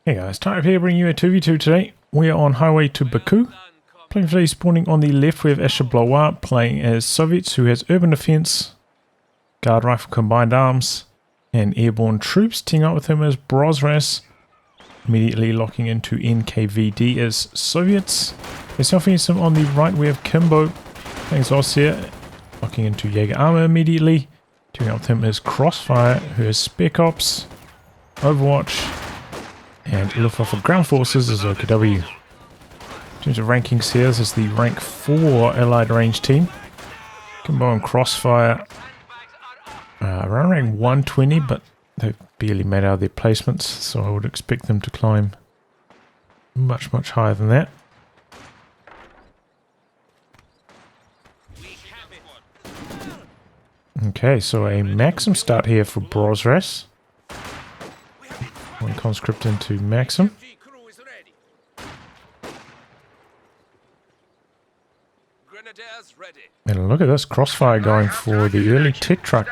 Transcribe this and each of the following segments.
Hey guys, Type here bringing you a 2v2 today. We are on highway to Baku. Playing today, spawning on the left we have Ashablois playing as Soviets, who has urban defense, guard rifle combined arms, and airborne troops. Teaming up with him as Brosras, immediately locking into NKVD as Soviets. Self-offensive on the right we have Kimbo playing as Ostheer, locking into Jaeger Armour immediately. Teaming up with him as Crossfire, who has Spec Ops, Overwatch, and Luftwaffe Ground Forces is OKW. In terms of rankings here, this is the rank 4 allied range team. Kimbo and Crossfire around rank 120, but they've barely made out of their placements, so I would expect them to climb much higher than that. Okay, so a Maxim start here for Brosras. One conscript into Maxim. And look at this, Crossfire going for the early tech truck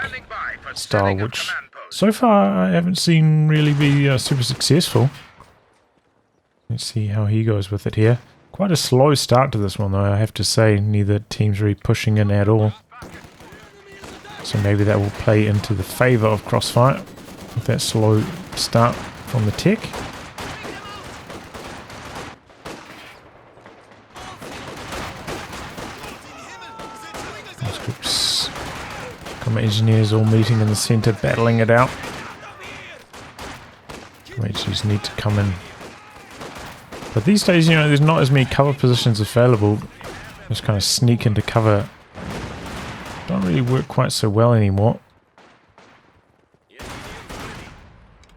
style, which so far I haven't seen really be super successful. Let's see how he goes with it here. Quite a slow start to this one though, I have to say. Neither team's really pushing in at all. So maybe that will play into the favour of Crossfire with that slow start from the tech. Conscripts, combat engineers all meeting in the centre, battling it out. HGs need to come in. But these days, you know, there's not as many cover positions available. Just kind of sneak into cover. Don't really work quite so well anymore.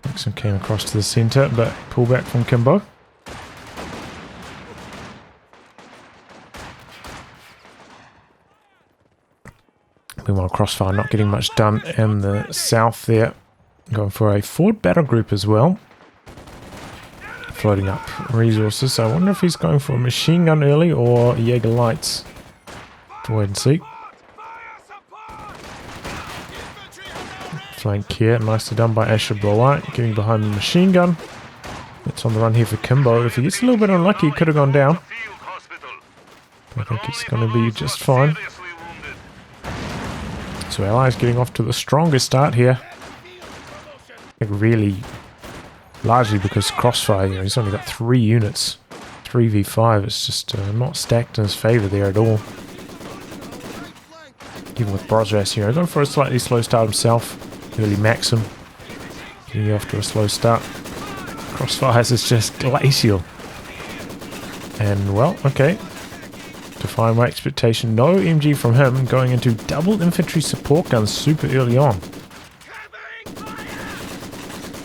Maxim came across to the centre, but pullback from Kimbo. Meanwhile, Crossfire not getting much done in the south there. Going for a forward battle group as well. Floating up resources. So I wonder if he's going for a machine gun early or Jaeger lights. We'll wait and see. Flank here, nicely done by Ashablois, getting behind the machine gun. It's on the run here for Kimbo. If he gets a little bit unlucky, he could have gone down. I think it's going to be just fine. So Allies getting off to the strongest start here. I think really, largely because Crossfire, you know, he's only got 3 units. 3v5, it's just not stacked in his favour there at all. Even with Brosras here, going for a slightly slow start himself. Early Maxim, getting off to a slow start. Crossfires is just glacial. And well, okay. Define my expectation. No MG from him, going into double infantry support guns super early on.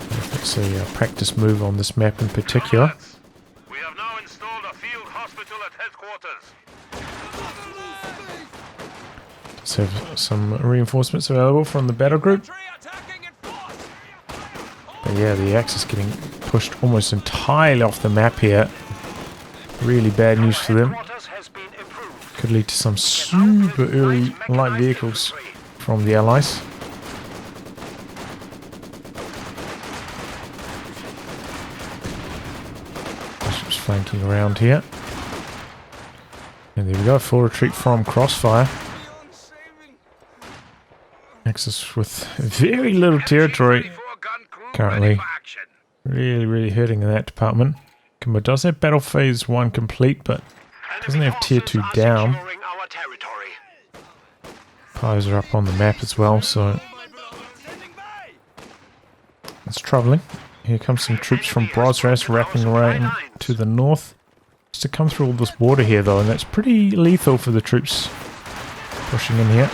That's a practice move on this map in particular. We have now installed a field hospital at headquarters. Let's have some reinforcements available from the battle group. But yeah, the Axis getting pushed almost entirely off the map here. Really bad news for them. Could lead to some super early light vehicles from the Allies. Just flanking around here. And there we go, full retreat from Crossfire. Axis with very little territory currently. Really hurting in that department. Kimbo does have battle phase 1 complete, but doesn't have tier 2 down. Pies are up on the map as well, so it's troubling. Here comes some troops from Brosras wrapping around to the north. Just to come through all this water here though, and that's pretty lethal for the troops pushing in here.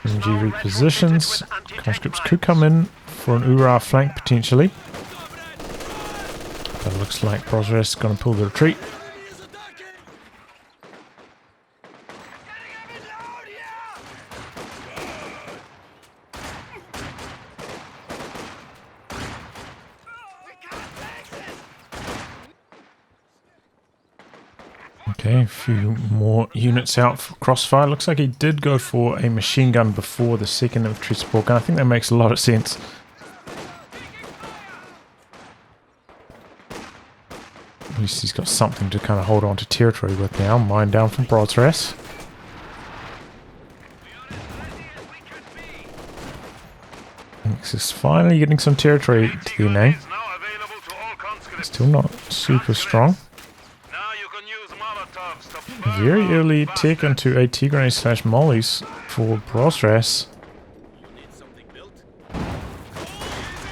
MG repositions. Conscripts could come in for an Ura flank potentially. But it looks like Brosras is going to pull the retreat. Okay, a few more units out for Crossfire. Looks like he did go for a machine gun before the second infantry support gun. I think that makes a lot of sense. At least he's got something to kind of hold on to territory with now. Mine down from Brosras. He's finally getting some territory to the name. Still not super strong. Very early tech into AT grenades slash mollies for Brosras.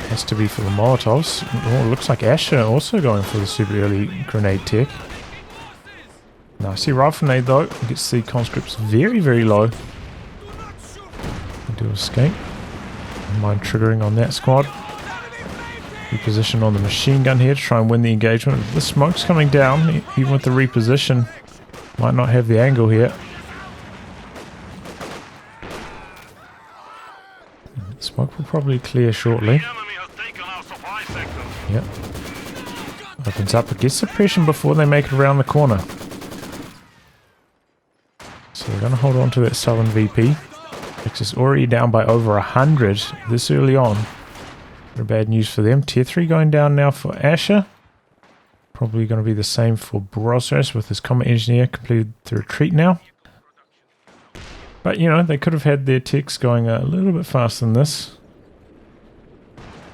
Has to be for the Molotovs. Oh, it looks like Asher also going for the super early grenade tech. Nicely rifle nade though. Gets the conscripts very, very low. They do escape. Mind triggering on that squad. Reposition on the machine gun here to try and win the engagement. The smoke's coming down, even with the reposition. Might not have the angle here. Smoke will probably clear shortly. Yep. Opens up, but gets suppression before they make it around the corner. So they're going to hold on to that southern VP. X is already down by over 100 this early on. Very bad news for them. Tier 3 going down now for Asher. Probably going to be the same for Brosras with his combat engineer completed the retreat now. But you know, they could have had their techs going a little bit faster than this.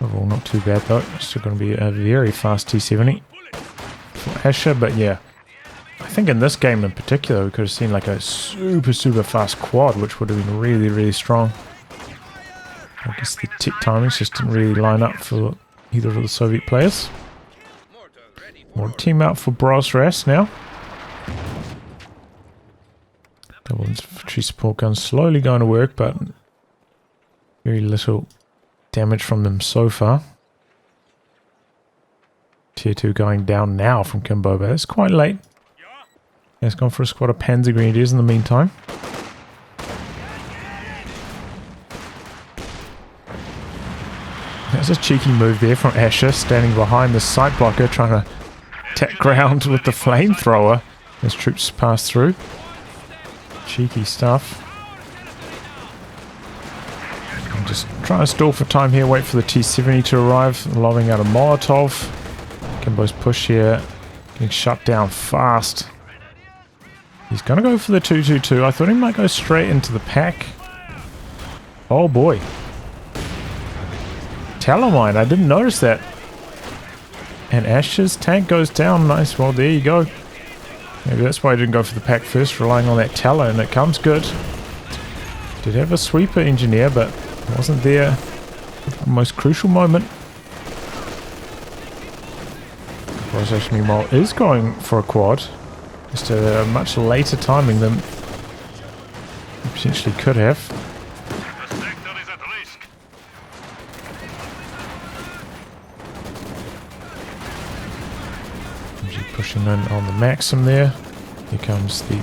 Overall not too bad though. Still going to be a very fast T70 for Asher, but yeah. I think in this game in particular we could have seen like a super fast quad, which would have been really strong. I guess the tick timings just didn't really line up for either of the Soviet players. More team out for Brosras now. Double infantry support guns slowly going to work, but very little damage from them so far. Tier 2 going down now from Kimbo, but it's quite late. He's gone for a squad of Panzer Grenadiers in the meantime. That's a cheeky move there from Asher, standing behind the sight blocker, trying to attack ground with the flamethrower as troops pass through. Cheeky stuff. I'm just trying to stall for time here, wait for the T-70 to arrive, lobbing out a Molotov. Kimbo's push here, getting shut down fast. He's going to go for the 222. I thought he might go straight into the pack. Oh boy. Talomine, I didn't notice that. And Asher's tank goes down. Nice, well there you go. Maybe that's why I didn't go for the pack first, relying on that Talon, and it comes good. Did have a sweeper engineer, but wasn't there at the most crucial moment. Brosras meanwhile is going for a quad. Just a much later timing than he potentially could have. The sector is at risk. Pushing in on the Maxim there. Here comes the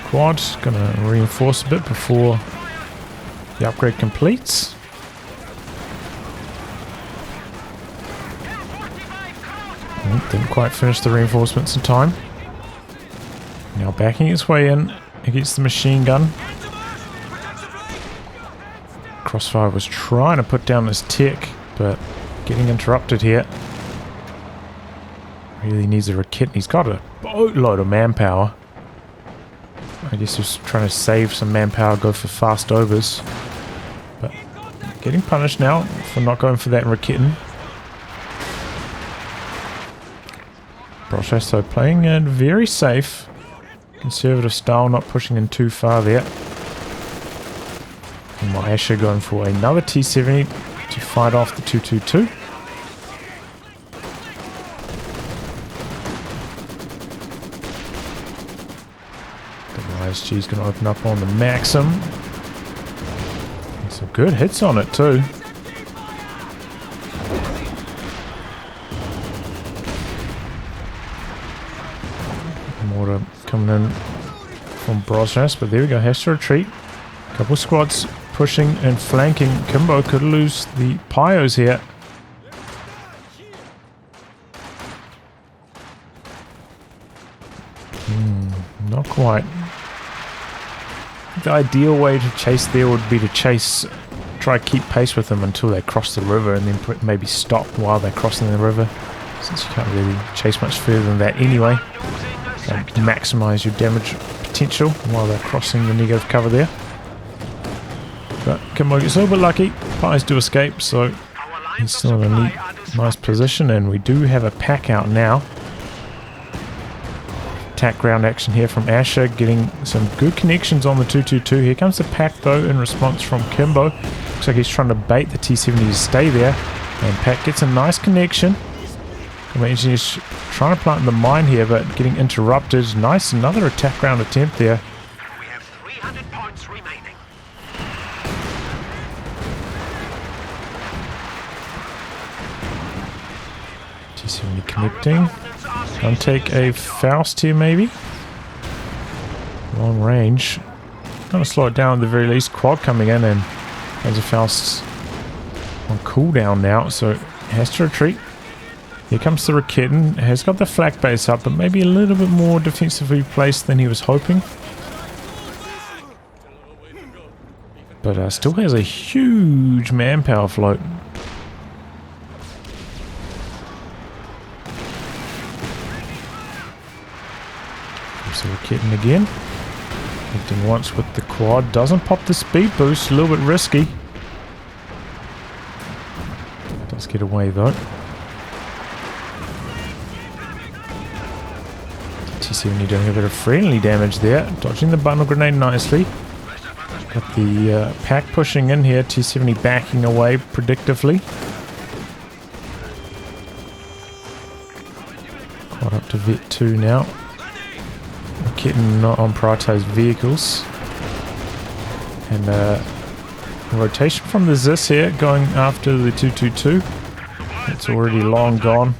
quad. Gonna reinforce a bit before the upgrade completes. Didn't quite finish the reinforcements in time. Now backing its way in against the machine gun. Crossfire was trying to put down this tech, but getting interrupted here. Really needs a rekit. He's got a boatload of manpower. I guess he's trying to save some manpower, go for fast overs. But getting punished now for not going for that rekitting. Brosras though playing it very safe. Conservative style, not pushing in too far there. And Asher going for another T-70 to fight off the 222. ISG is going to open up on the Maxim. And some good hits on it too. Mortar coming in from Brosras, but there we go, has to retreat. A couple squads pushing and flanking. Kimbo could lose the Pyos here. Not quite. The ideal way to chase there would be to try to keep pace with them until they cross the river and then maybe stop while they're crossing the river. since you can't really chase much further than that anyway. And maximise your damage potential while they're crossing the negative cover there. But Kimbo gets a little bit lucky. Pies do escape, so he's still in a neat, nice position, and we do have a pack out now. Attack ground action here from Asher, getting some good connections on the 222. Here comes the pack though in response from Kimbo. Looks like he's trying to bait the T-70 to stay there, and Pack gets a nice connection. He's trying to plant the mine here, but getting interrupted. Nice, another attack ground attempt there. We have 300 points remaining. T-70 connecting. Gonna take a Faust here maybe. Long range. Gonna slow it down at the very least. Quad coming in, and there's a Faust on cooldown now, so has to retreat. Here comes the Raketin. Has got the flak base up, but maybe a little bit more defensively placed than he was hoping. But still has a huge manpower float. So Raketin again. Connecting once with the quad. Doesn't pop the speed boost. A little bit risky. Does get away though. T-70 doing a bit of friendly damage there. Dodging the bundle grenade nicely. Got the pack pushing in here. T-70 backing away predictively. Quad up to Vet 2 now. Getting not on prioritized vehicles. And rotation from the Zis here going after the 222. It's already long gone.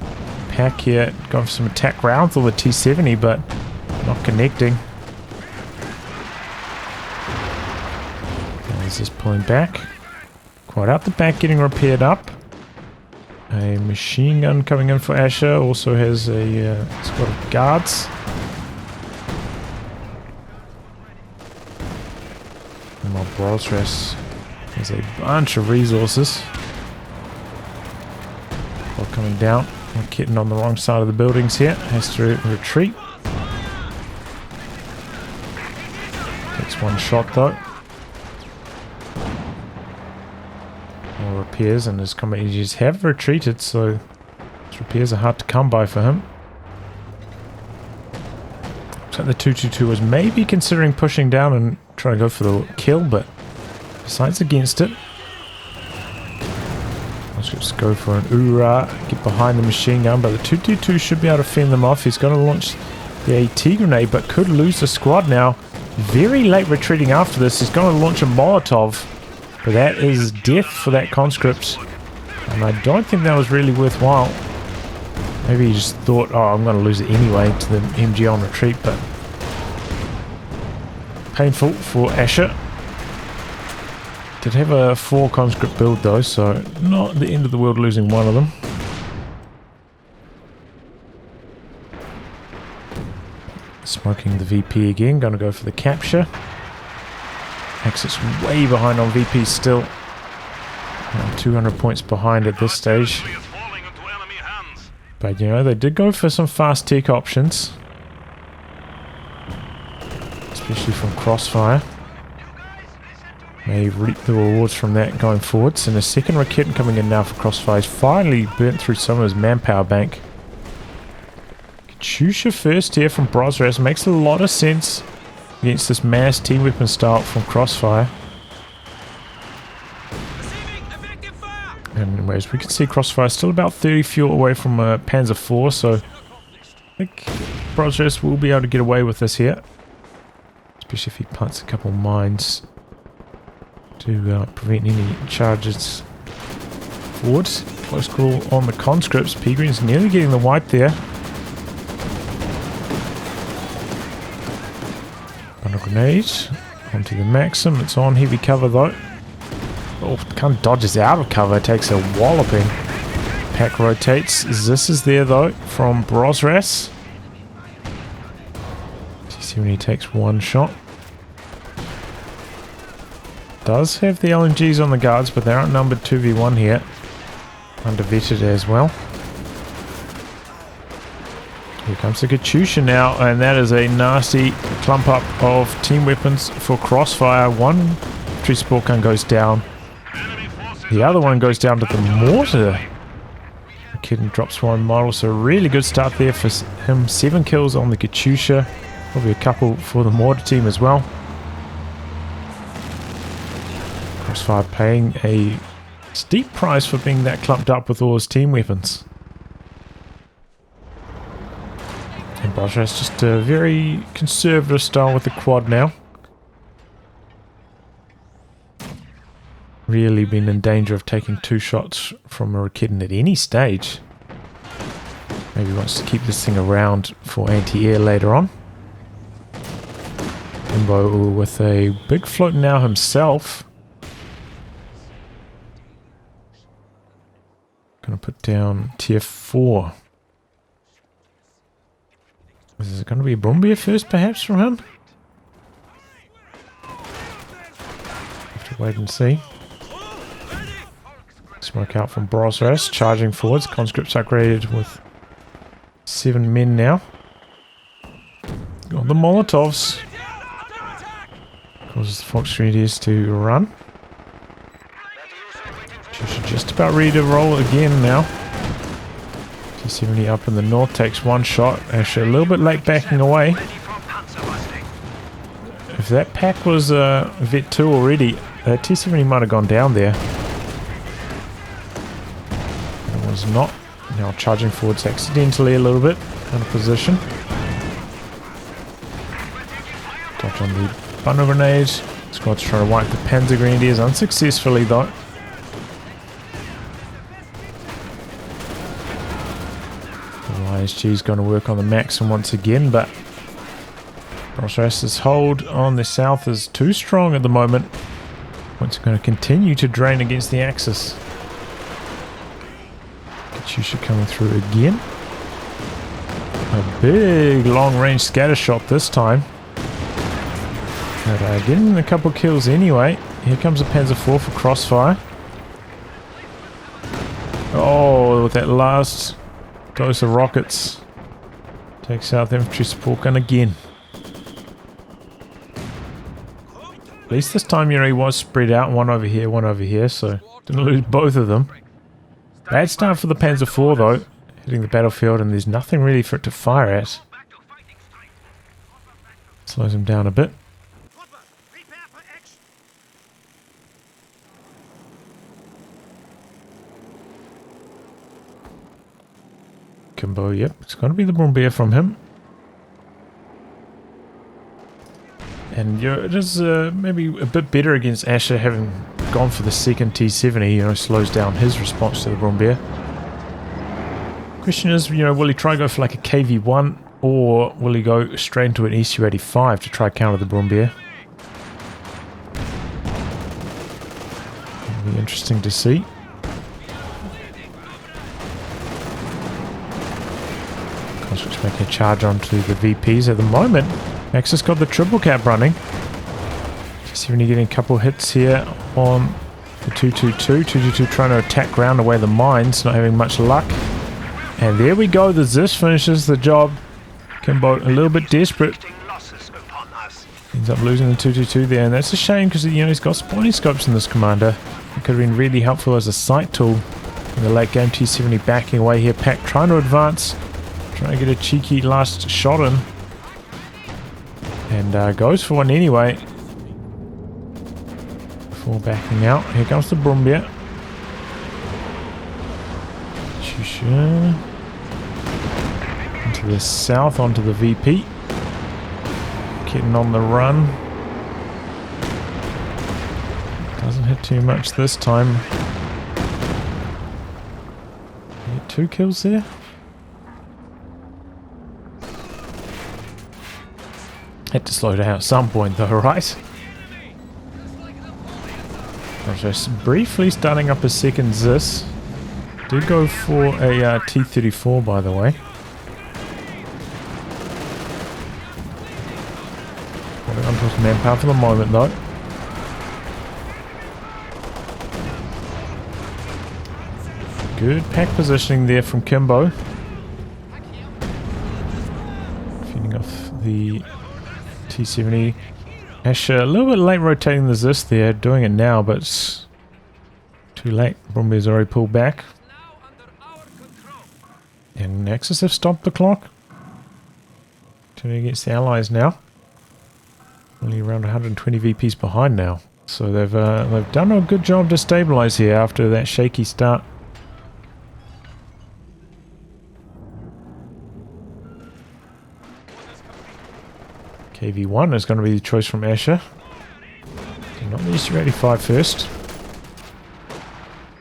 Pack here going for some attack rounds with the T-70, but not connecting. There's this pulling back. Quite out the back, getting repaired up. A machine gun coming in for Asher. Also has a squad of guards. And while Brosras has a bunch of resources. While coming down. Getting on the wrong side of the buildings here. Has to retreat. Takes one shot though. More repairs, and his combat engineers have retreated, so his repairs are hard to come by for him. Looks like the 222 was maybe considering pushing down and trying to go for the kill, but decides against it. Let's just go for an Ura, get behind the machine gun, but the 222 should be able to fend them off. He's going to launch the AT grenade, but could lose the squad now. Very late retreating after this. He's going to launch a Molotov, but that is death for that conscript. And I don't think that was really worthwhile. Maybe he just thought, oh, I'm going to lose it anyway to the MG on retreat, but painful for Asher. Did have a 4 conscript build though, so not the end of the world losing one of them. Smoking the VP again, going to go for the capture. Axis way behind on VP still. 200 points behind at this stage. But you know, they did go for some fast tech options. Especially from Crossfire. May reap the rewards from that going forwards. And a second Raketin coming in now for Crossfire. He's finally burnt through some of his manpower bank. Katusha first here from Brosras. Makes a lot of sense against this mass team weapon style from Crossfire. And as we can see, Crossfire is still about 30 fuel away from Panzer IV, so I think Brosras will be able to get away with this here. Especially if he plants a couple mines to prevent any charges forwards. Close call on the conscripts. P-Green's nearly getting the wipe there. Bundle grenade onto the Maxim. It's on heavy cover though. Oh, kind of dodges out of cover. Takes a walloping. Pack rotates. This is there though from Brosras. T-70 takes one shot. Does have the LMGs on the guards, but they're outnumbered 2v1 here. Undervetted as well. Here comes the Katyusha now, and that is a nasty clump up of team weapons for Crossfire. One tree support gun goes down. The other one goes down to the mortar. The kid drops one model, so really good start there for him. 7 kills on the Katyusha. Probably a couple for the mortar team as well. Crossfire paying a steep price for being that clumped up with all his team weapons. And Brosras just a very conservative style with the quad now. Really been in danger of taking 2 shots from a Rakitten at any stage. Maybe wants to keep this thing around for anti-air later on. Kimbo with a big float now himself. Gonna put down tier 4. Is it gonna be a Brombeer first perhaps from him? Have to wait and see. Smoke out from Brosras, charging forwards. Conscripts upgraded with 7 men now. Got the Molotovs. Causes the Fox Grenadiers to run. Should just about ready to roll again now. T70 up in the north, takes 1 shot. Actually a little bit late backing away. If that pack was Vet 2 already, that T70 might have gone down there. Was not. Now charging forwards accidentally a little bit out of position. Dodge on the bundle grenade. Squad's trying to wipe the Panzer Grenadiers unsuccessfully though. The ISG's going to work on the Maxim once again, but Brosras' hold on the south is too strong at the moment. It's going to continue to drain against the Axis. Katyusha coming through again. A big long-range scatter shot this time. But getting a couple kills anyway. Here comes a Panzer IV for Crossfire. Oh, with that last dose of rockets. Takes out the infantry support gun again. At least this time, you know, he was spread out. One over here, so didn't lose both of them. Bad start for the Panzer IV though, hitting the battlefield, and there's nothing really for it to fire at. Slows him down a bit. Kimbo, yep, it's going to be the Brombeer from him. And you know, it is maybe a bit better against Asher having gone for the second T70, you know, slows down his response to the Brombeer. Question is, you know, will he try to go for like a KV1 or will he go straight into an SU-85 to try counter the Brombeer? It'll be interesting to see. Conscripts making a charge onto the VPs at the moment. Axis got the triple cap running. T70 getting a couple hits here on the 222. 222 trying to attack ground away the mines, not having much luck. And there we go, the Zis finishes the job. Kimbo a little bit desperate. Ends up losing the 222 there, and that's a shame because, you know, he's got spawning scopes in this commander. It could have been really helpful as a sight tool in the late game. T70 backing away here. Pack trying to advance, trying to get a cheeky last shot in. And goes for one anyway. Before backing out. Here comes the Brombeer. Into the south, onto the VP. Getting on the run. Doesn't hit too much this time. 2 kills there. Had to slow down at some point though, right? I was just briefly starting up a second Zis. Did go for a T-34 by the way. Holding on to his manpower for the moment though. Good pack positioning there from Kimbo. Getting off the T70. Ash a little bit late rotating the Zis there, doing it now, but it's too late. Brumbia's already pulled back. And Nexus have stopped the clock. Turning against the Allies now. Only around 120 VPs behind now. So they've done a good job to stabilize here after that shaky start. KV1 is going to be the choice from Asher. So not the SU-85 first.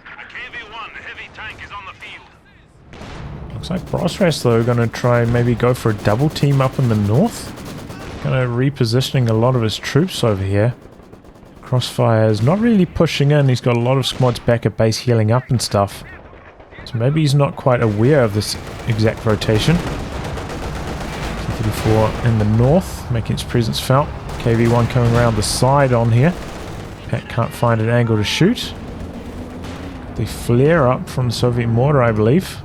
KV1, heavy tank is on the field. Looks like Brosras though are going to try and maybe go for a double team up in the north. Kind of repositioning a lot of his troops over here. Crossfire is not really pushing in. He's got a lot of squads back at base healing up and stuff. So maybe he's not quite aware of this exact rotation. T-34 in the north, making its presence felt. KV1 coming around the side on here. Pat can't find an angle to shoot. The flare up from the Soviet mortar, I believe.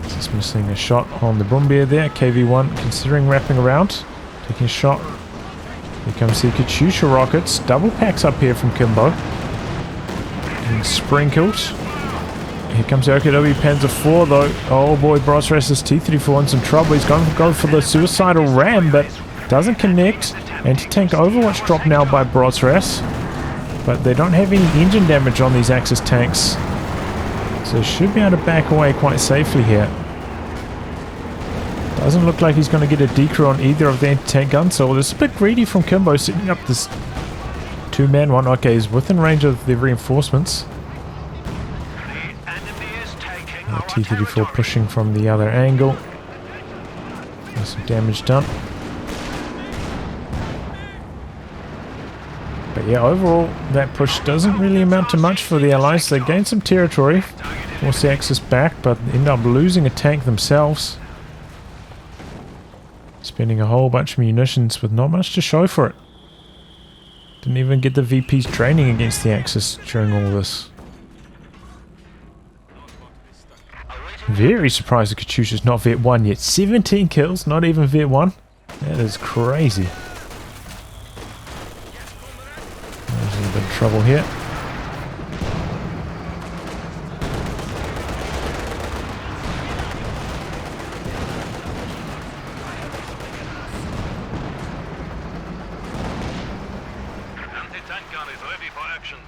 Just missing a shot on the Brumbier there. KV1 considering wrapping around. Taking a shot. Here comes the Katyusha rockets. Double packs up here from Kimbo. And sprinkled. Here comes the OKW Panzer IV though. Oh boy, Brosras' T-34 in some trouble. He's going to go for the suicidal ram, but doesn't connect. Anti-tank Overwatch drop now by Brosras. But they don't have any engine damage on these Axis tanks. So should be able to back away quite safely here. Doesn't look like he's going to get a decrew on either of the anti-tank guns, so it's a bit greedy from Kimbo setting up this two-man one. Okay, he's within range of the reinforcements. T-34 pushing from the other angle. There's some damage done. But yeah, overall, that push doesn't really amount to much for the Allies. They gained some territory, force the Axis back, but end up losing a tank themselves. Spending a whole bunch of munitions with not much to show for it. Didn't even get the VPs training against the Axis during all this. Very surprised that Katyusha's not Vet 1 yet. 17 kills, not even Vet 1. That is crazy. There's a little bit of trouble here. Anti-tank gun is ready for action.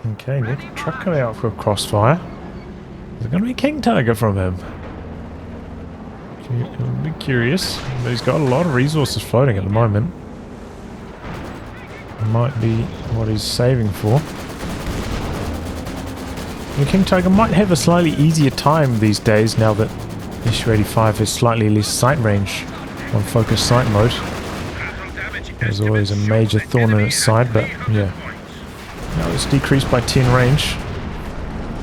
Okay, look, truck coming out for a Crossfire. Is it going to be King Tiger from him? I'm a bit curious, but he's got a lot of resources floating at the moment. Might be what he's saving for. The King Tiger might have a slightly easier time these days now that SU-85 has slightly less sight range on focus sight mode. There's always a major thorn in its side, but yeah. Now it's decreased by 10 range.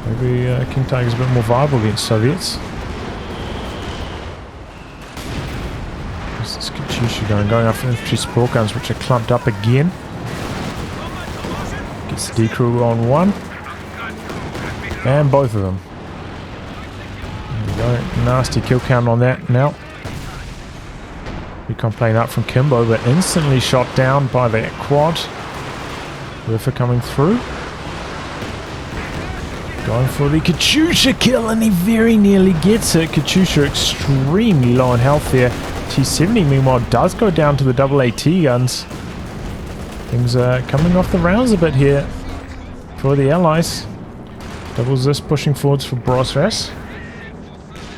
Maybe King Tiger's a bit more viable against Soviets. There's this Katyusha going after infantry support guns, which are clumped up again. Gets the decrew on one. And both of them. There we go. Nasty kill count on that now. Recon playing up from Kimbo, but instantly shot down by that quad. Werfer coming through. Going for the Katyusha kill, and he very nearly gets it. Katyusha extremely low on health there. T-70 meanwhile does go down to the double AT guns. Things are coming off the rounds a bit here for the Allies. Double Zis pushing forwards for Brosras.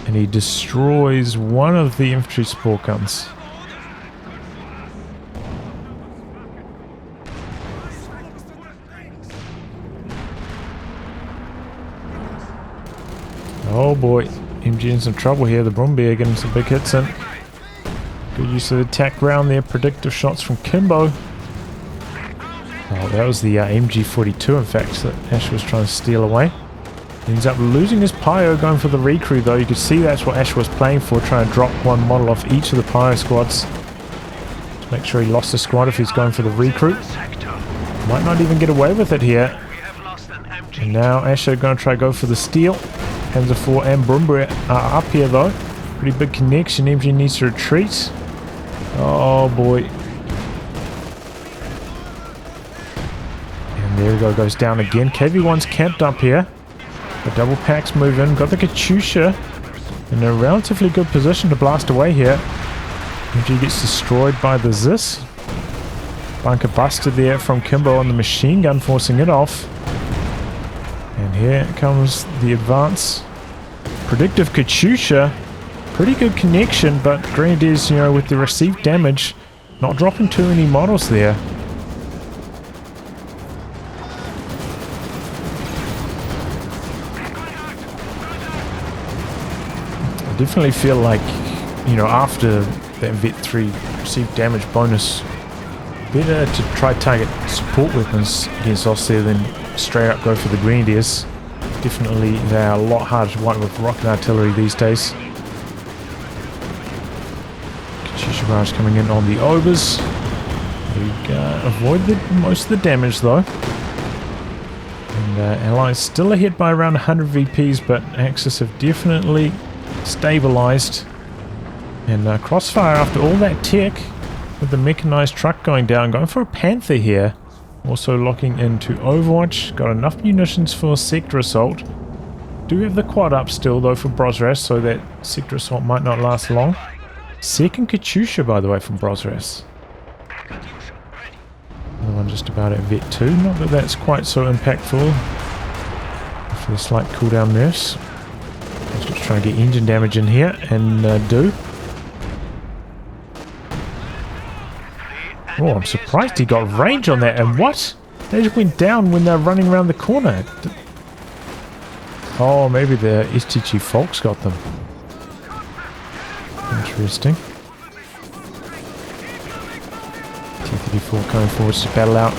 And he destroys one of the infantry support guns. Oh boy, MG in some trouble here. The Brumbier getting some big hits in. Good use of the attack round there. Predictive shots from Kimbo. Oh, that was the MG42 in fact that Ash was trying to steal away. He ends up losing his Pyro, going for the recrew though. You could see that's what Ash was playing for, trying to drop one model off each of the Pyro squads. To make sure he lost the squad if he's going for the recruit. Might not even get away with it here. And now Asher going to try to go for the steal. Panzer 4 and Brumber are up here though. Pretty big connection. MG needs to retreat. Oh boy. And there we go. Goes down again. KV1's camped up here. The double packs move in. Got the Katyusha in a relatively good position to blast away here. MG gets destroyed by the Zis. Bunker busted there from Kimbo on the machine gun, forcing it off. And here comes the advance. Predictive Katyusha. Pretty good connection, but Grenadiers, you know, with the received damage, not dropping too many models there. I definitely feel like, you know, after that Vet 3 received damage bonus, better to try target support weapons against Ostheer than straight up go for the Grenadiers. Definitely they are a lot harder to wipe with rocket artillery these days. Katyusha barrage coming in on the Obers. We avoid most of the damage though. And Allies still ahead by around 100 VPs, but Axis have definitely stabilized. And Crossfire, after all that tech, with the mechanized truck going down, going for a Panther here. Also locking into Overwatch. Got enough munitions for Sector Assault. Do have the quad up still though for Brosras, so that Sector Assault might not last long. Second Katyusha, by the way, from Brosras. Another one just about at Vet 2. Not that that's quite so impactful. For the slight cooldown nurse. Just trying to get engine damage in here, and do. Oh, I'm surprised he got range on that. And what? They just went down when they're running around the corner. Oh, maybe the STG Folks got them. Interesting. T-34 coming forwards to battle out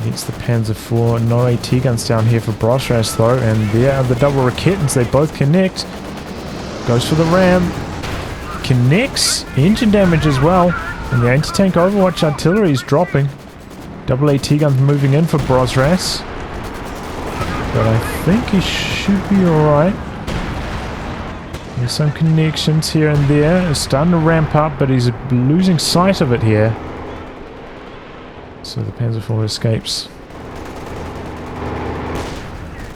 against the Panzer 4. No AT guns down here for Brosras though. And there are the double Raketans. They both connect. Goes for the ram. Connects. Engine damage as well. And the anti-tank Overwatch artillery is dropping. Double AT guns moving in for Brosras. But I think he should be alright. There's some connections here and there. It's starting to ramp up, but he's losing sight of it here. So the Panzer IV escapes.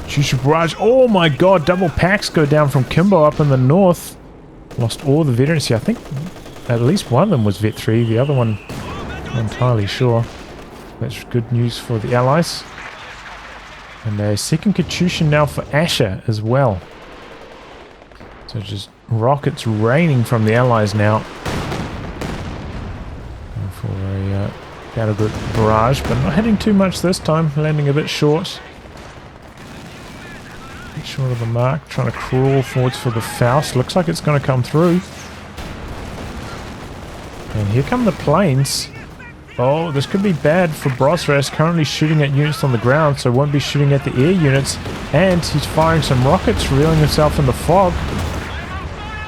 Katyusha barrage. Oh my god, double packs go down from Kimbo up in the north. Lost all the veterans here. I think at least one of them was Vet 3. The other one, I'm entirely sure. That's good news for the Allies. And a second Katyusha now for Asher as well. So just rockets raining from the Allies now. Going for a battle group barrage, but not hitting too much this time. Landing a bit short. A bit short of the mark. Trying to crawl forwards for the Faust. Looks like it's going to come through. And here come the planes. Oh, this could be bad for Brosras. Currently shooting at units on the ground, so won't be shooting at the air units. And he's firing some rockets, reeling himself in the fog.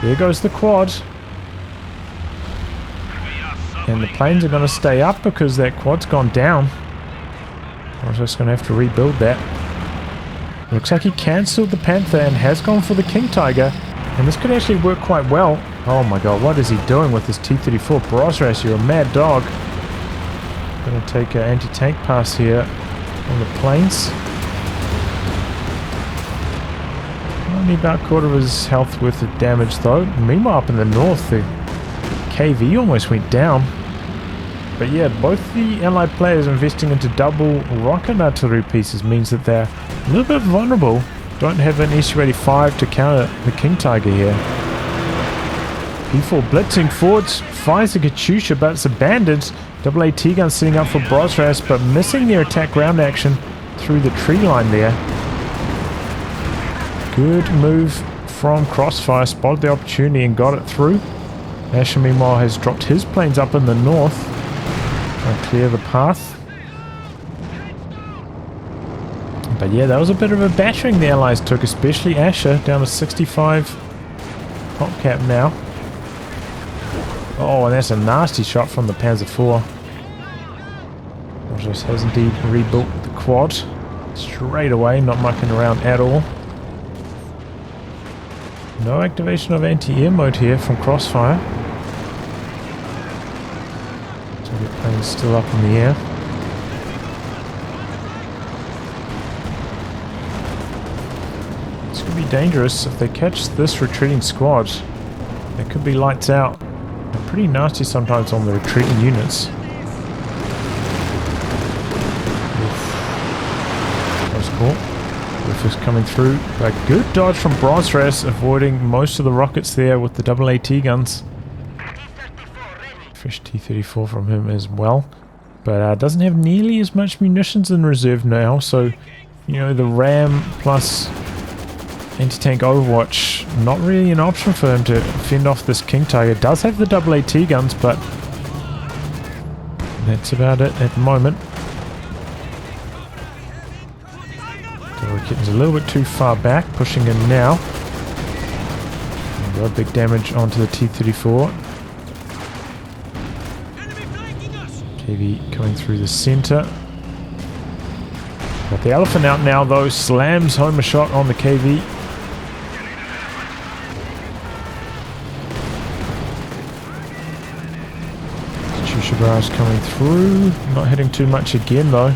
There goes the quad. And the planes are going to stay up because that quad's gone down. Brosras going to have to rebuild that. Looks like he cancelled the Panther and has gone for the King Tiger. And this could actually work quite well. Oh my god, what is he doing with this T-34? Brosras, you're a mad dog. Going to take an anti-tank pass here on the planes. Only about a quarter of his health worth of damage though. Meanwhile up in the north, the KV almost went down. But yeah, both the Allied players investing into double rocket artillery pieces means that they're a little bit vulnerable. Don't have an SU-85 to counter the King Tiger here. P4 blitzing forwards, fires the Katyusha, but it's abandoned. Double AT gun sitting up for Brosras, but missing their attack ground action through the tree line there. Good move from Crossfire, spotted the opportunity and got it through. Asher meanwhile has dropped his planes up in the north. Trying to clear the path. But yeah, that was a bit of a battering the Allies took, especially Asher, down to 65 top cap now. Oh, and that's a nasty shot from the Panzer IV. Brosras has indeed rebuilt the quad. Straight away, not mucking around at all. No activation of anti-air mode here from Crossfire. So the plane's still up in the air. It's going to be dangerous if they catch this retreating squad. They could be lights out. They're pretty nasty sometimes on the retreating units. That was cool. Roof is coming through. A good dodge from Brosras, avoiding most of the rockets there with the double AT guns. Fresh T-34 from him as well. But doesn't have nearly as much munitions in reserve now, so, you know, the RAM plus anti-tank Overwatch, not really an option for him to fend off this King Tiger. Does have the double AT guns, but that's about it at the moment. We're getting a little bit too far back, pushing in now. Got big damage onto the T-34. KV coming through the center. Got the Elephant out now though, slams home a shot on the KV. Katyusha barrage coming through, not hitting too much again though.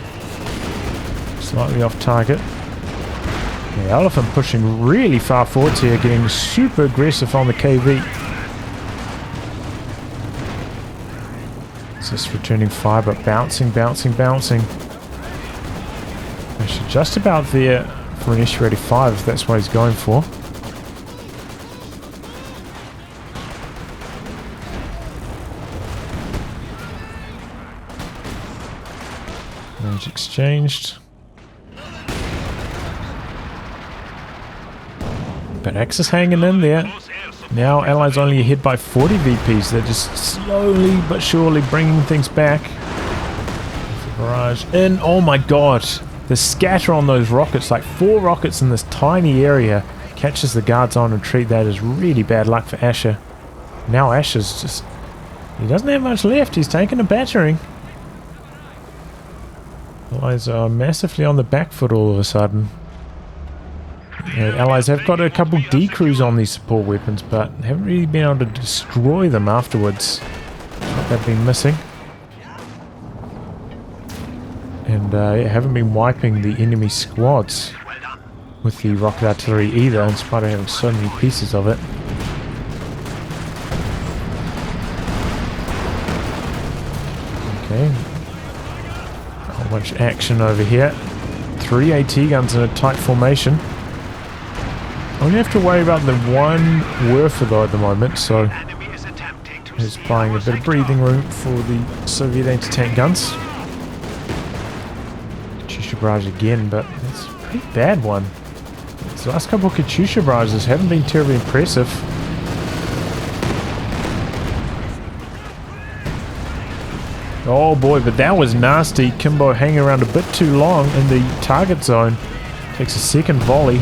Slightly off target. The Elephant pushing really far forwards here, getting super aggressive on the KV. It's just returning fire, but bouncing. Actually just about there for an SU-85 if that's what he's going for. Range exchanged. But Axis hanging in there. Now Allies only ahead by 40 VPs. They're just slowly but surely bringing things back. Barrage in. Oh my god. The scatter on those rockets, like 4 rockets in this tiny area, catches the guards on retreat. That is really bad luck for Asher. Now Asher's just... he doesn't have much left. He's taking a battering. Allies are massively on the back foot all of a sudden. Allies have got a couple decrews on these support weapons, but haven't really been able to destroy them afterwards. What they've been missing. And haven't been wiping the enemy squads with the rocket artillery either, in spite of having so many pieces of it. Okay. Not much action over here. 3 AT guns in a tight formation. Only have to worry about the one Werfer though at the moment, so it's buying a bit of breathing room for the Soviet anti-tank guns. Katyusha barrage again, but it's a pretty bad one. The last couple of Katyusha barrages haven't been terribly impressive. Oh boy, but that was nasty. Kimbo hanging around a bit too long in the target zone. Takes a second volley.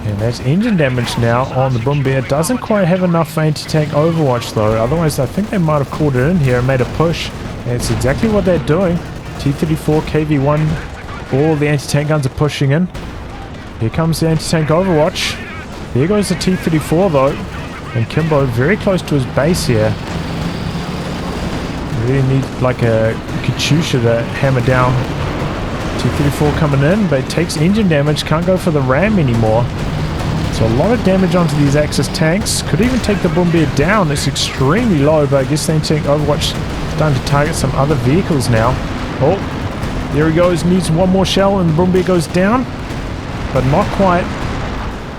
And that's engine damage now on the Bombear. Doesn't quite have enough anti-tank Overwatch though. Otherwise I think they might have caught it in here and made a push. And it's exactly what they're doing. T-34, KV-1, all the anti-tank guns are pushing in. Here comes the anti-tank Overwatch. There goes the T-34 though. And Kimbo very close to his base here. Really need like a Katyusha to hammer down. T-34 coming in, but it takes engine damage. Can't go for the ram anymore. So a lot of damage onto these Axis tanks. Could even take the Bombear down. It's extremely low, but I guess the anti-tank Overwatch is starting to target some other vehicles now. Oh, there he goes. Needs one more shell and the Bombear goes down. But not quite.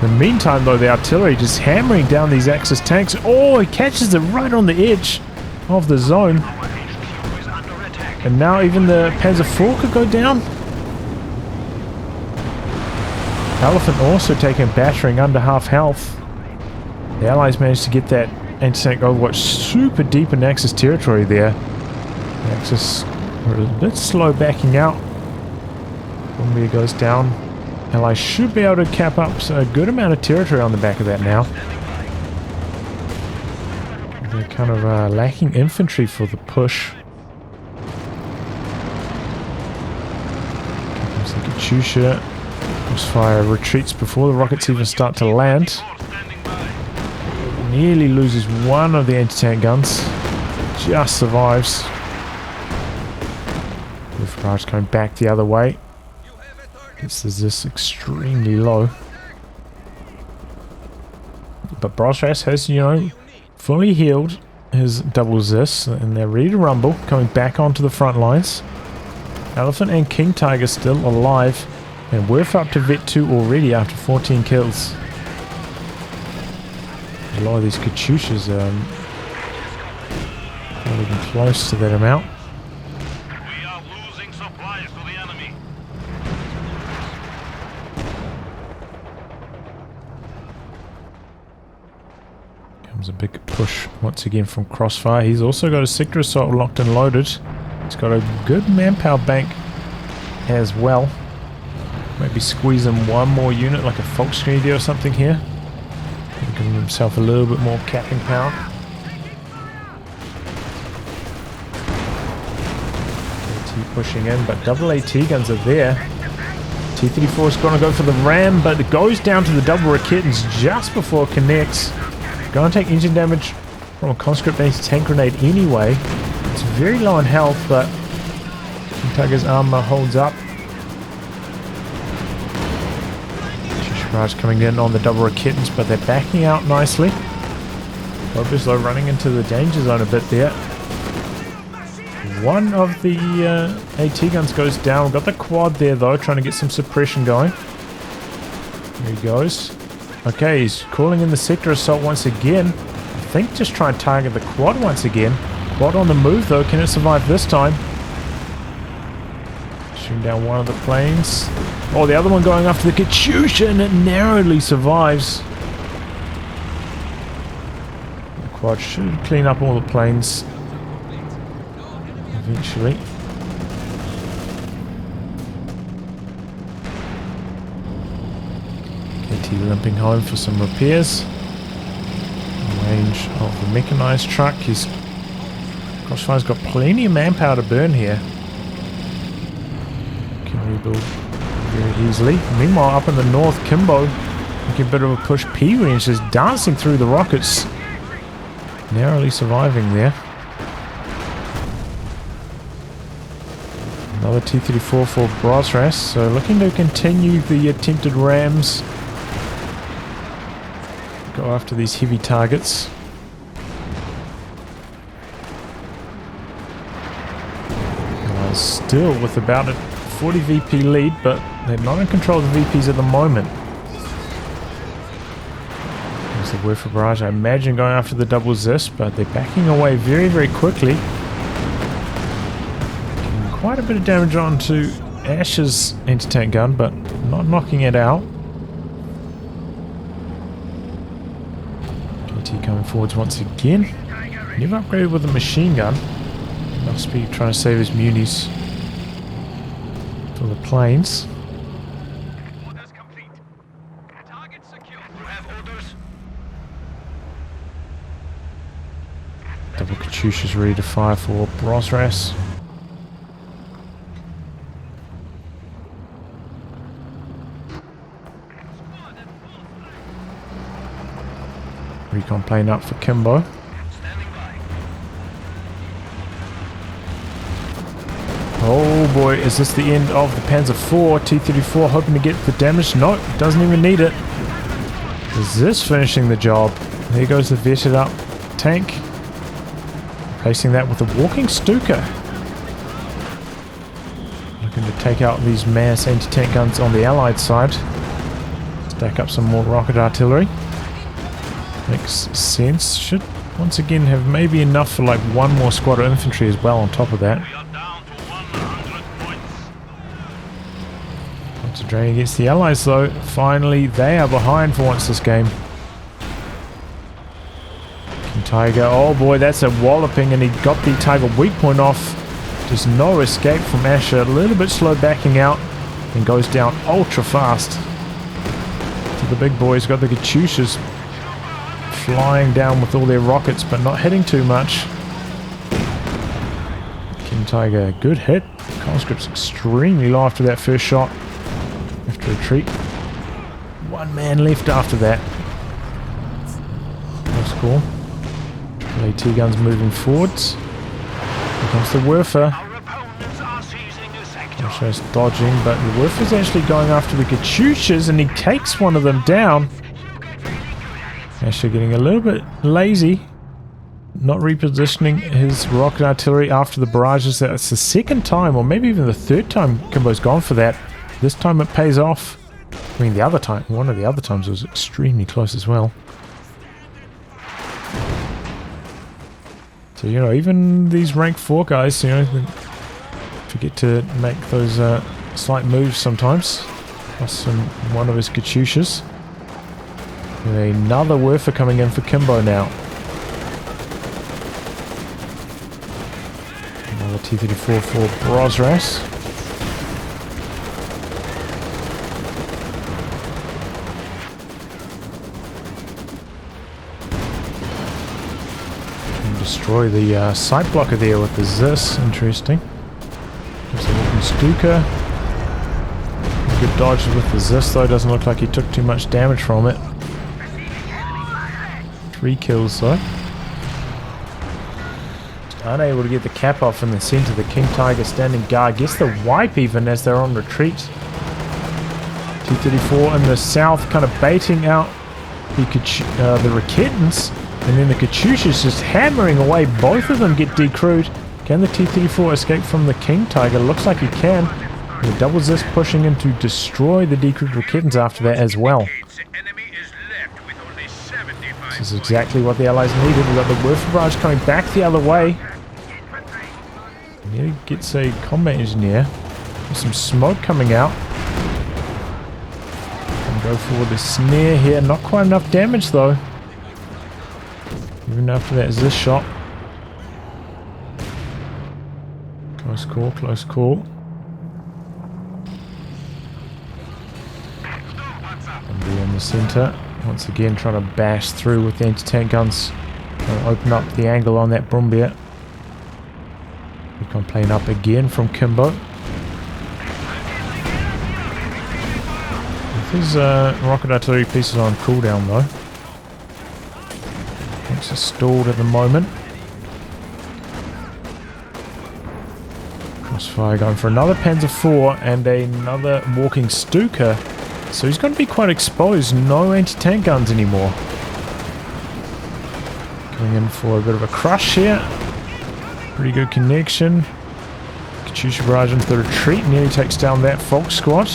In the meantime though, the artillery just hammering down these Axis tanks. Oh, he catches it right on the edge of the zone. And now even the Panzer IV could go down. Elephant also taking battering under half health. The Allies managed to get that anti-tank Overwatch super deep in Axis territory there. The Axis were a bit slow backing out. Bombear goes down. Allies should be able to cap up a good amount of territory on the back of that now. They're kind of lacking infantry for the push. Comes the Katyusha. Crossfire retreats before the rockets even start to land. Nearly loses one of the anti-tank guns. Just survives. Overwatch coming back the other way. This is just extremely low. But Brosras has, you know, fully healed his double Zis, and they're ready to rumble, coming back onto the front lines. Elephant and King Tiger still alive, and we're up to Vet 2 already after 14 kills. A lot of these Katyushas are not even close to that amount. We are losing supplies to the enemy. Comes a big push once again from Crossfire. He's also got a sector assault locked and loaded. He's got a good manpower bank as well. Maybe squeeze in one more unit like a Volkskrieger or something here. Giving himself a little bit more capping power. AT pushing in, but double AT guns are there. T-34 is going to go for the ram, but it goes down to the double Raketans just before it connects. Going to take engine damage from a conscript anti-tank grenade anyway. It's very low in health, but Tiger's armor holds up. Coming in on the double Raketans, but they're backing out nicely. Obviously running into the danger zone a bit there. One of the AT guns goes down. We've got the quad there though, trying to get some suppression going. There he goes. Okay, he's calling in the sector assault once again. I think just try and target the quad once again. Quad on the move though, can it survive this time? Shooting down one of the planes. Oh, the other one going after the Katyusha, and it narrowly survives. The quad should clean up all the planes eventually. KT limping home for some repairs. Range of the mechanized truck. Crossfire's got plenty of manpower to burn here. Can rebuild very easily. Meanwhile, up in the north, Kimbo making a bit of a push. P-Range is dancing through the rockets, narrowly surviving there. Another T-34 for Brosras, so looking to continue the attempted rams. Go after these heavy targets. Still with about a 40 VP lead, but they're not in control of the VPs at the moment. There's the word for barrage. I imagine going after the double Zis, but they're backing away very, very quickly. Getting quite a bit of damage onto Ash's anti-tank gun, but not knocking it out. KT coming forwards once again. Never upgraded with a machine gun. Must be trying to save his munis for the planes. Orders complete. Target secure. You have orders. Double Katyusha's ready to fire for Brosras. Recon plane up for Kimbo. Oh boy, is this the end of the Panzer IV? T-34 hoping to get the damage. No, doesn't even need it. Is this finishing the job? There goes the vetted up tank. Replacing that with a walking Stuka. Looking to take out these mass anti-tank guns on the allied side. Stack up some more rocket artillery. Makes sense. Should once again have maybe enough for like one more squad of infantry as well on top of that. Draining against the allies though. Finally, they are behind for once this game. King Tiger, oh boy, that's a walloping, and he got the Tiger weak point off. Just no escape from Asher. A little bit slow backing out and goes down ultra fast. To the big boys, got the Katyushas flying down with all their rockets, but not hitting too much. King Tiger, good hit. Conscript's extremely low after that first shot. Have to retreat. One man left after that. That's cool. AT guns moving forwards. Here comes the Werfer. Just dodging, but the Werfer's actually going after the Katyushas, and he takes one of them down. Actually getting a little bit lazy. Not repositioning his rocket artillery after the barrages. That's the second time, or maybe even the third time Kimbo's gone for that. This time it pays off. I mean, the other time, one of the other times was extremely close as well. So, you know, even these rank 4 guys, you know, forget to make those slight moves sometimes. Plus one of his Katyushas. Another Werfer coming in for Kimbo now. Another T-34 for Brosras. And destroy the sight blocker there with the Zis. Interesting. There's a looking Stuka. Good dodge with the Zis though. Doesn't look like he took too much damage from it. 3 kills though. Just unable to get the cap off in the center. The King Tiger standing guard. Gets the wipe even as they're on retreat. T-34 in the south kind of baiting out the Raketans. And then the Katyushas just hammering away. Both of them get decrewed. Can the T-34 escape from the King Tiger? Looks like he can. The double Zis pushing in to destroy the decrewed Raketans after that as well. This is exactly what the Allies needed. We've got the Werfer barrage coming back the other way. Nearly gets a combat engineer. There's some smoke coming out. And go for the snare here. Not quite enough damage though. Even after that Zis shot. Close call, close call. And be in the center. Once again trying to bash through with the anti-tank guns. Trying to open up the angle on that Brumbier. Recon plane up again from Kimbo. With his rocket artillery pieces on cooldown though. Tanks are stalled at the moment. Crossfire going for another Panzer IV and another walking Stuka. So he's going to be quite exposed. No anti-tank guns anymore. Going in for a bit of a crush here. Pretty good connection. Katyusha barrage into the retreat. Nearly takes down that Folk squad.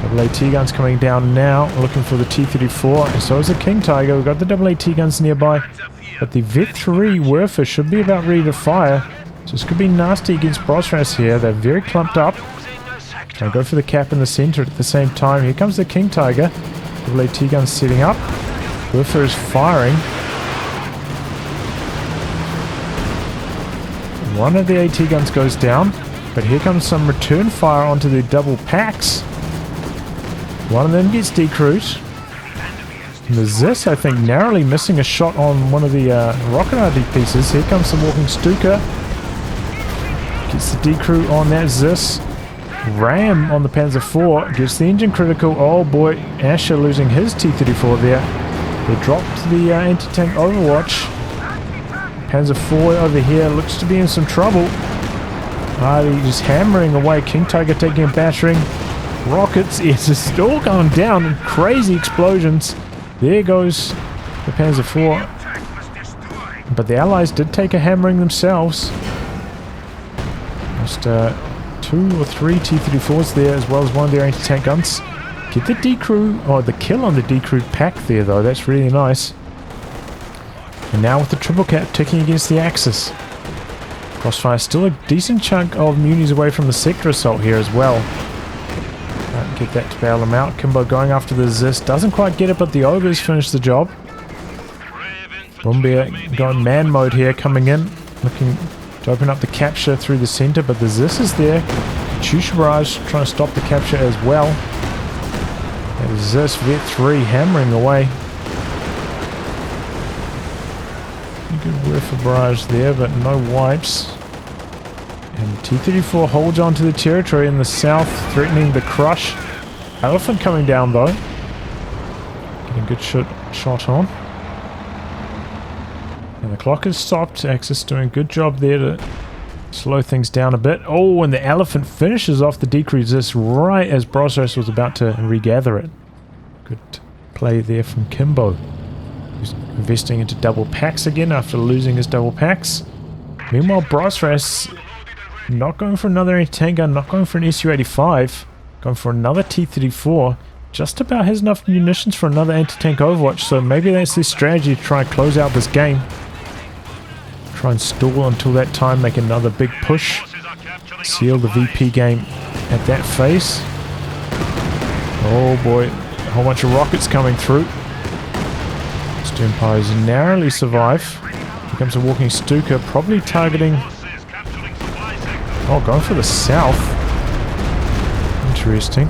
Double AT guns coming down now. Looking for the T-34. And so is the King Tiger. We've got the double AT guns nearby. But the Vet-3 Werfer should be about ready to fire. So this could be nasty against Brosras here. They're very clumped up. Trying to go for the cap in the center at the same time. Here comes the King Tiger. Double AT guns setting up. Werfer is firing. One of the AT guns goes down. But here comes some return fire onto the double packs. One of them gets decrewed. And the Zis, I think, narrowly missing a shot on one of the rocket RD pieces. Here comes the walking Stuka. Gets the decrew on that Zis. Ram on the Panzer IV gets the engine critical. Oh boy, Asher losing his T-34 there. They dropped the anti-tank Overwatch. Panzer IV over here looks to be in some trouble. He's just hammering away. King Tiger taking a battering. Rockets, it's just all going down in crazy explosions. There goes the Panzer IV. But the Allies did take a hammering themselves. Just 2 or 3 T-34s there, as well as one of their anti-tank guns. Get the decrew, or the kill on the decrewed pack there though, that's really nice. And now with the triple cap ticking against the Axis. Crossfire still a decent chunk of munis away from the sector assault here as well. Can't get that to bail them out. Kimbo going after the Zis, doesn't quite get it, but the Ogres finish the job. Brumbier going man mode here, coming in, looking to open up the capture through the center, but the Zis is there. Katyusha barrage trying to stop the capture as well. And Zis Vet 3 hammering away. Rifle barrage there, but no wipes. And T-34 holds on to the territory in the south, threatening the crush. Elephant coming down though. Getting a good shot on. And the clock has stopped. Axis doing a good job there to slow things down a bit. Oh, and the Elephant finishes off the decrease right as Brosras was about to regather it. Good play there from Kimbo. He's investing into double packs again after losing his double packs. Meanwhile, Brosras not going for another anti-tank gun, not going for an SU-85, going for another T-34. Just about has enough munitions for another anti-tank Overwatch, so maybe that's their strategy to try and close out this game. Try and stall until that time, make another big push, seal the VP game at that phase. Oh boy, a whole bunch of rockets coming through. Empires narrowly survive. Here comes a walking Stuka, probably targeting... Oh, going for the south. Interesting.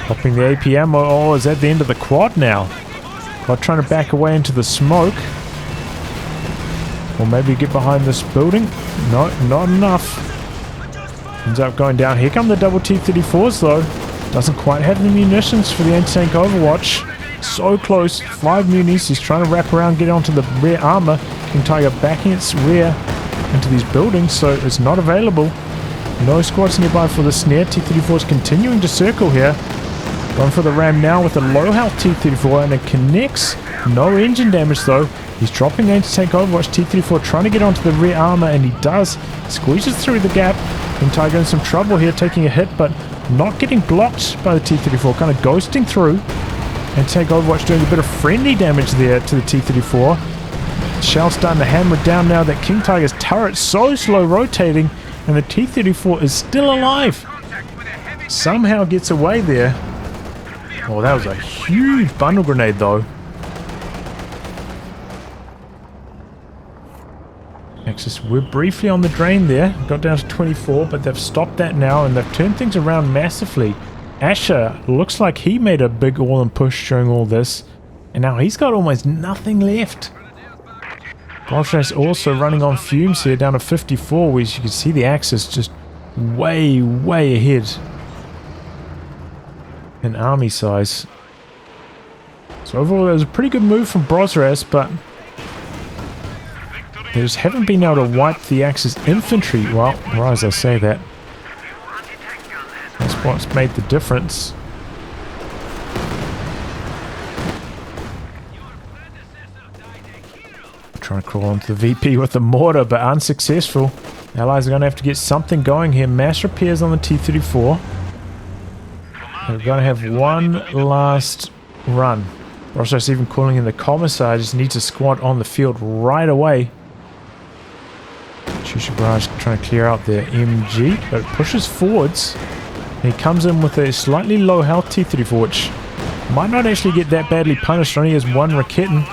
Popping the AP ammo. Oh, is that the end of the quad now? Quad trying to back away into the smoke. Or maybe get behind this building. No, not enough. Ends up going down. Here come the double T-34s though. Doesn't quite have the munitions for the anti-tank Overwatch. So close. 5 munis. He's trying to wrap around, get onto the rear armor. King Tiger backing its rear into these buildings, so it's not available. No squads nearby for the snare. T-34 is continuing to circle here. Going for the ram now with a low health T-34, and it connects. No engine damage though. He's dropping the anti-tank Overwatch. T-34 trying to get onto the rear armor, and he does. Squeezes through the gap. King Tiger in some trouble here, taking a hit, but not getting blocked by the T-34. Kind of ghosting through. Anti-tank Overwatch doing a bit of friendly damage there to the T-34. Shell starting to hammer down now. That King Tiger's turret so slow rotating, and the T-34 is still alive. Somehow gets away there. Oh, that was a huge bundle grenade though. Axis, we're briefly on the drain there. Got down to 24, but they've stopped that now, and they've turned things around massively. Asher looks like he made a big all-in push during all this, and now he's got almost nothing left. Brosras also running on fumes here, down to 54, where you can see the Axis just way, way ahead in army size. So overall, it was a pretty good move from Brosras, but they just haven't been able to wipe the Axis infantry. Well, right as I say that, that's what's made the difference. Trying to crawl onto the VP with the mortar, but unsuccessful. Allies are going to have to get something going here. Mass repairs on the T-34. They're going to have one last run. Brosras even calling in the commissar. Just needs a squad on the field right away. Chusha Barrage trying to clear out their MG, but it pushes forwards. And he comes in with a slightly low health T-34, which might not actually get that badly punished. Only has one Raketin.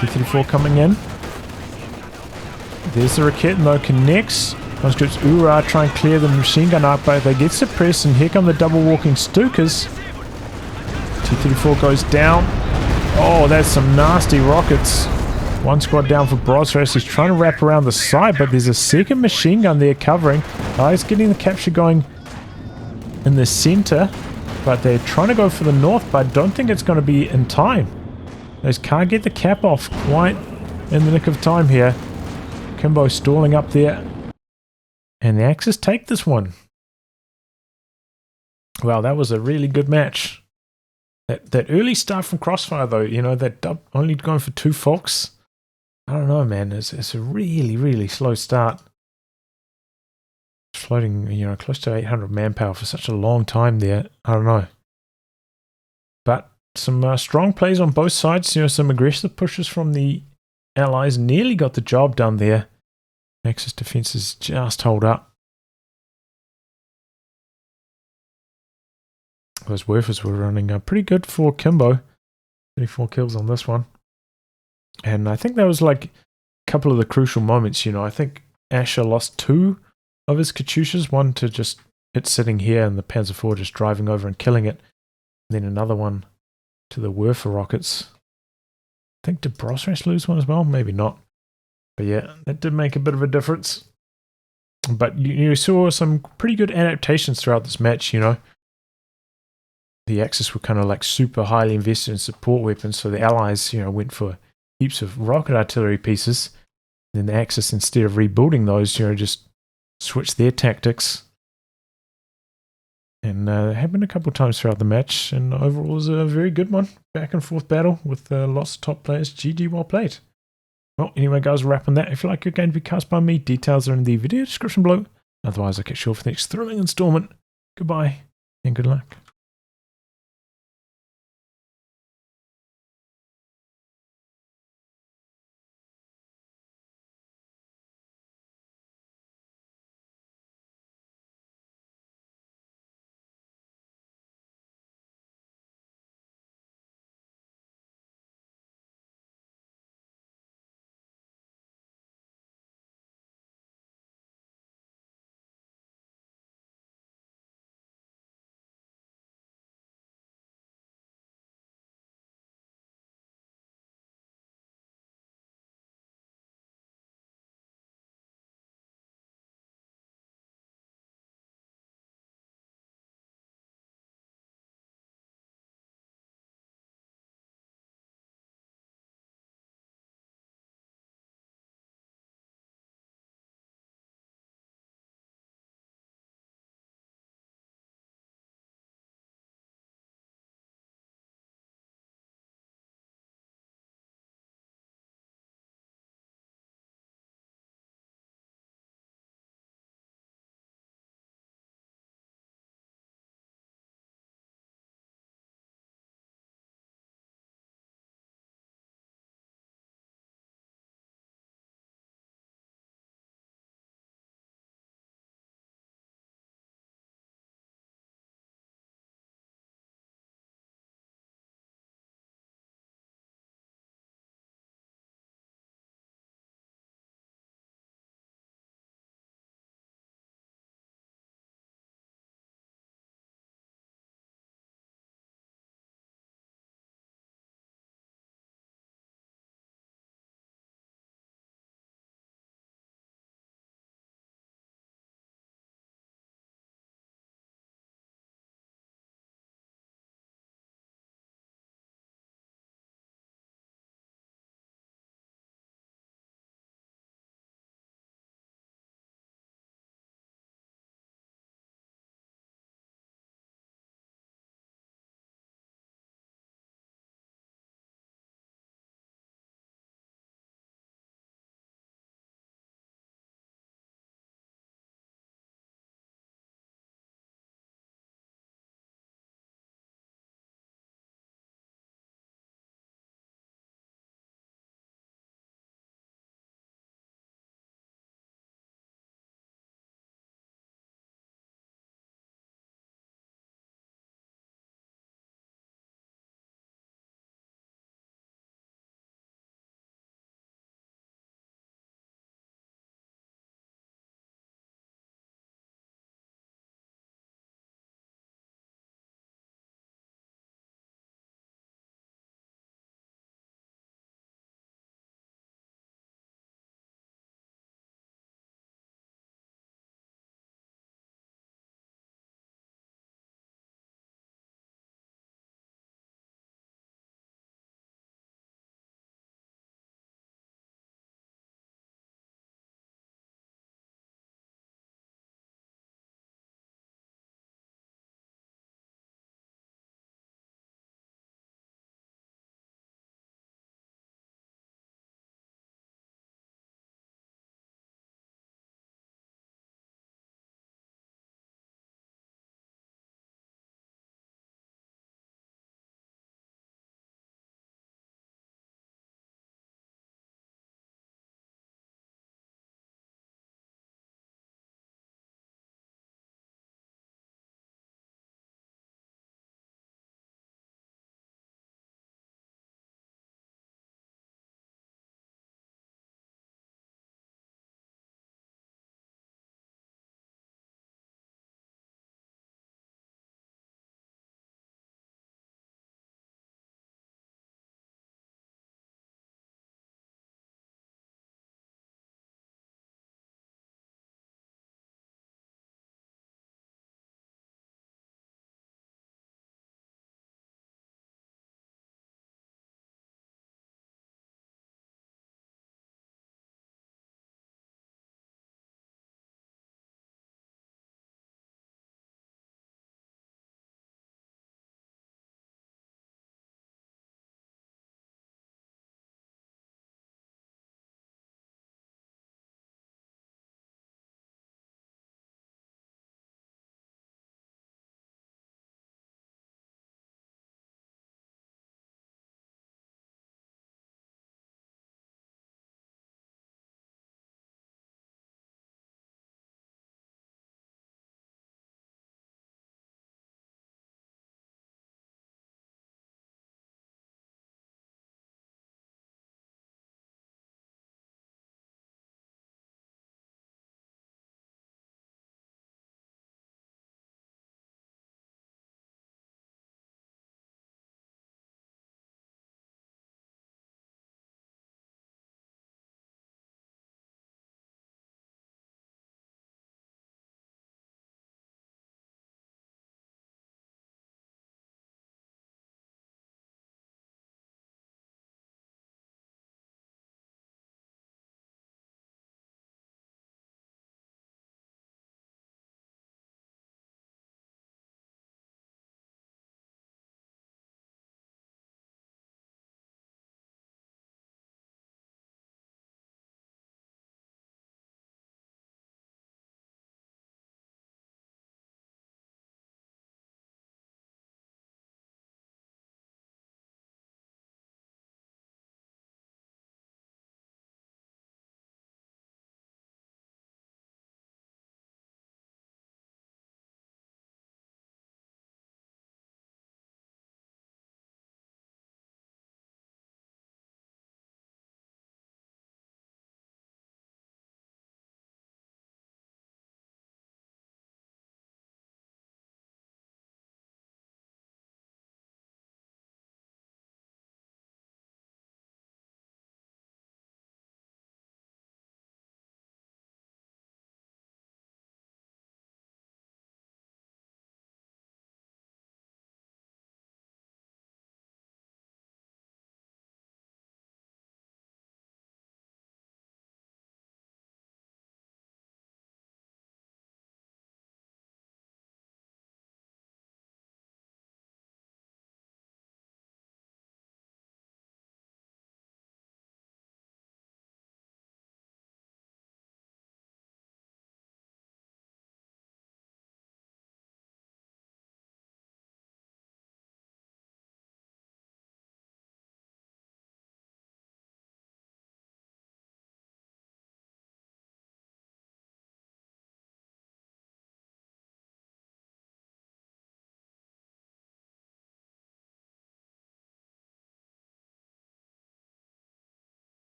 T-34 coming in. There's the Raketin though, connects. Conscripts Ura try and clear the machine gun up, but they get suppressed, and here come the double walking Stukas. T-34 goes down. Oh, that's some nasty rockets. One squad down for Brosras. He's trying to wrap around the side, but there's a second machine gun there covering. He's getting the capture going in the center, but they're trying to go for the north, but I don't think it's going to be in time. They just can't get the cap off quite in the nick of time here. Kimbo stalling up there. And the Axis take this one. Wow, that was a really good match. That early start from Crossfire though, you know, that only going for 2 folks. I don't know, man. It's a really, really slow start. Floating, you know, close to 800 manpower for such a long time there. I don't know. But some strong plays on both sides. You know, some aggressive pushes from the Allies. Nearly got the job done there. Axis defenses just hold up. Those Werfers were running pretty good for Kimbo. 34 kills on this one. And I think that was like a couple of the crucial moments, you know. I think Asher lost 2 of his Katyushas. One to just it sitting here and the Panzer IV just driving over and killing it. And then another one to the Werfer rockets. I think did Brosras lose one as well? Maybe not. But yeah, that did make a bit of a difference. But you saw some pretty good adaptations throughout this match, you know. The Axis were kind of like super highly invested in support weapons, so the Allies, you know, went for heaps of rocket artillery pieces. Then the Axis, instead of rebuilding those, you know, just switched their tactics. And it happened a couple of times throughout the match, and overall it was a very good one. Back and forth battle with lots of top players. GG, well played. Well, anyway, guys, we'll wrap on that. If you like your game to be cast by me, details are in the video description below. Otherwise, I'll catch you all for the next thrilling installment. Goodbye, and good luck.